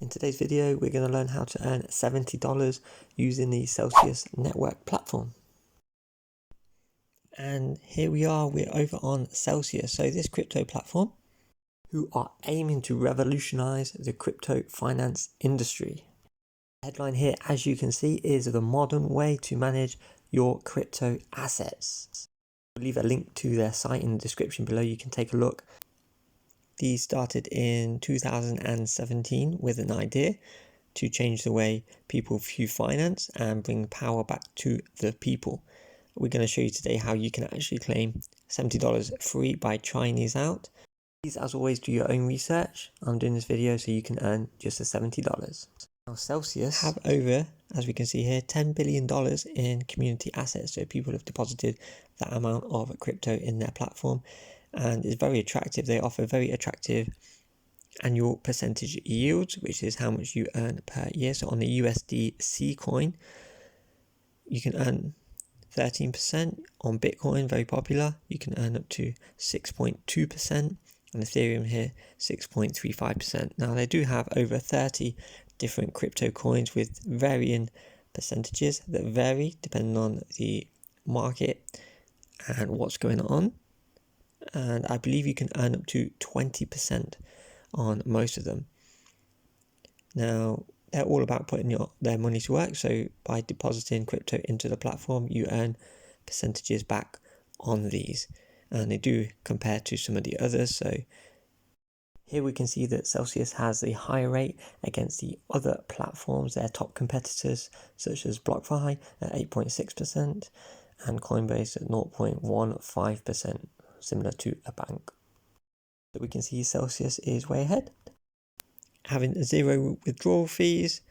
In today's video, we're going to learn how to earn $70 using the Celsius network platform. And here we are, we're over on Celsius. So this crypto platform, who are aiming to revolutionize the crypto finance industry. The headline here, as you can see, is the modern way to manage your crypto assets. I'll leave a link to their site in the description below. You can take a look. These started in 2017 with an idea to change the way people view finance and bring power back to the people. We're going to show you today how you can actually claim $70 free by trying these out. Please, as always, do your own research. I'm doing this video so you can earn just the $70. Now, Celsius have over, as we can see here, $10 billion in community assets. So people have deposited that amount of crypto in their platform, and it's very attractive. They offer very attractive annual percentage yields, which is how much you earn per year. So on the USDC coin, you can earn 13%. On Bitcoin, very popular, you can earn up to 6.2%. And Ethereum here, 6.35%. Now they do have over 30 different crypto coins with varying percentages that vary depending on the market and what's going on. And I believe you can earn up to 20% on most of them. Now, they're all about putting their money to work. So by depositing crypto into the platform, you earn percentages back on these. And they do compare to some of the others. So here we can see that Celsius has a higher rate against the other platforms, their top competitors, such as BlockFi at 8.6% and Coinbase at 0.15%, similar to a bank. So we can see Celsius is way ahead, having 0 withdrawal fees,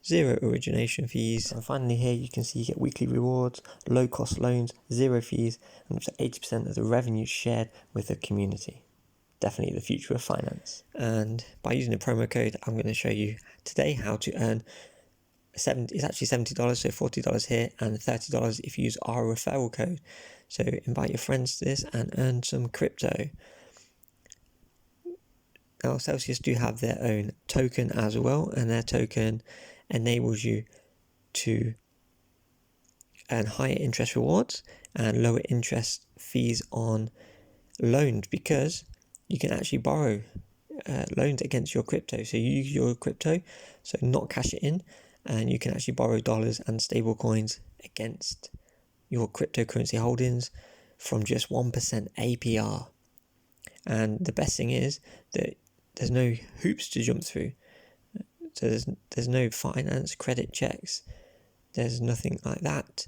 0 origination fees, and finally here you can see you get weekly rewards, low cost loans, 0 fees, and up to 80% of the revenue shared with the community. Definitely the future of finance. And by using the promo code, I'm going to show you today how to earn it's actually $70, so $40 here and $30 if you use our referral code. So invite your friends to this and earn some crypto. Now, Celsius do have their own token as well, and their token enables you to earn higher interest rewards and lower interest fees on loans, because you can actually borrow loans against your crypto. So you use your crypto, so not cash it in, and you can actually borrow dollars and stable coins against your cryptocurrency holdings from just 1% APR. And the best thing is that there's no hoops to jump through. So there's no finance credit checks. There's nothing like that.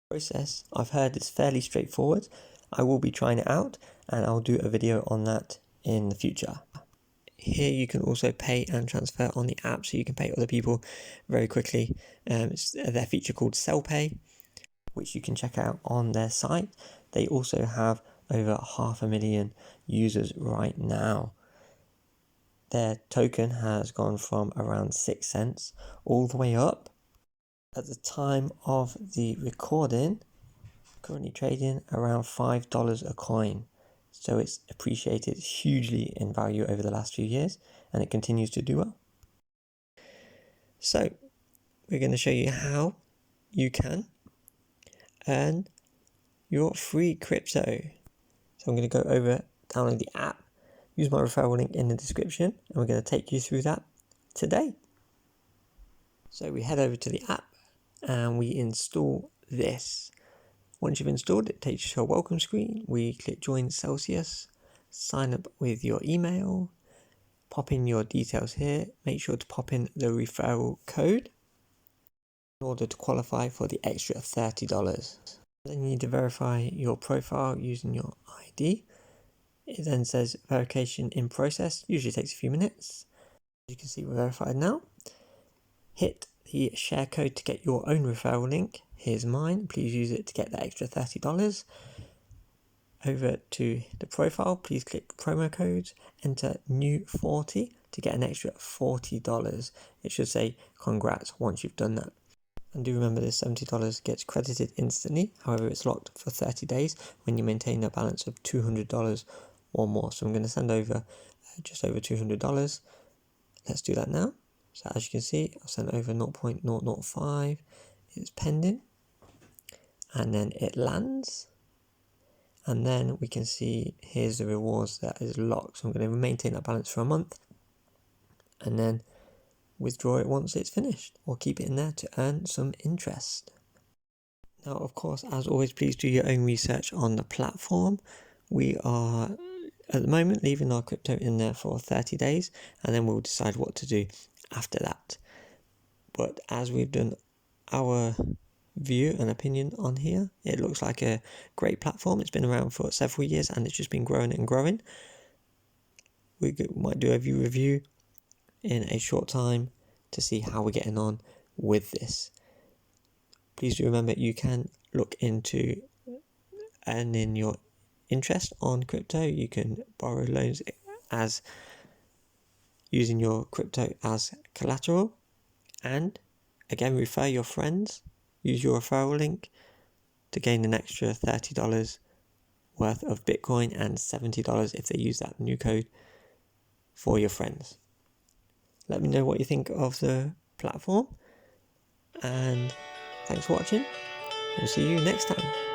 The process, I've heard, is fairly straightforward. I will be trying it out and I'll do a video on that in the future. Here you can also pay and transfer on the app, so you can pay other people very quickly. It's their feature called CEL Pay, which you can check out on their site. They also have over 500,000 users right now. Their token has gone from around 6 cents all the way up. At the time of the recording, currently trading around $5 a coin. So it's appreciated hugely in value over the last few years, and it continues to do well. So we're going to show you how you can earn your free crypto. So I'm going to go over, download the app, use my referral link in the description, and we're going to take you through that today. So we head over to the app and we install this. Once you've installed it, takes you to a welcome screen. We click join Celsius, sign up with your email, pop in your details here. Make sure to pop in the referral code in order to qualify for the extra $30. Then you need to verify your profile using your ID. It then says verification in process, usually takes a few minutes. As you can see, we're verified now. Hit the share code to get your own referral link. Here's mine. Please use it to get that extra $30. Over to the profile, please click promo codes, enter new 40 to get an extra $40. It should say congrats once you've done that. And do remember this $70 gets credited instantly. However, it's locked for 30 days when you maintain a balance of $200 or more. So I'm going to send over just over $200. Let's do that now. So as you can see, I've sent over 0.005, it's pending, and then it lands, and then we can see here's the rewards that is locked. So I'm going to maintain that balance for a month, and then withdraw it once it's finished, or keep it in there to earn some interest. Now, of course, as always, please do your own research on the platform. We are at the moment leaving our crypto in there for 30 days, and then we'll decide what to do after that. But as we've done our view and opinion on here, it looks like a great platform. It's been around for several years and it's just been growing and growing. We might do a review in a short time to see how we're getting on with this. Please do remember you can look into earning your interest on crypto. You can borrow loans as using your crypto as collateral, and again, refer your friends. Use your referral link to gain an extra $30 worth of Bitcoin and $70 if they use that new code for your friends. Let me know what you think of the platform, and thanks for watching. We'll see you next time.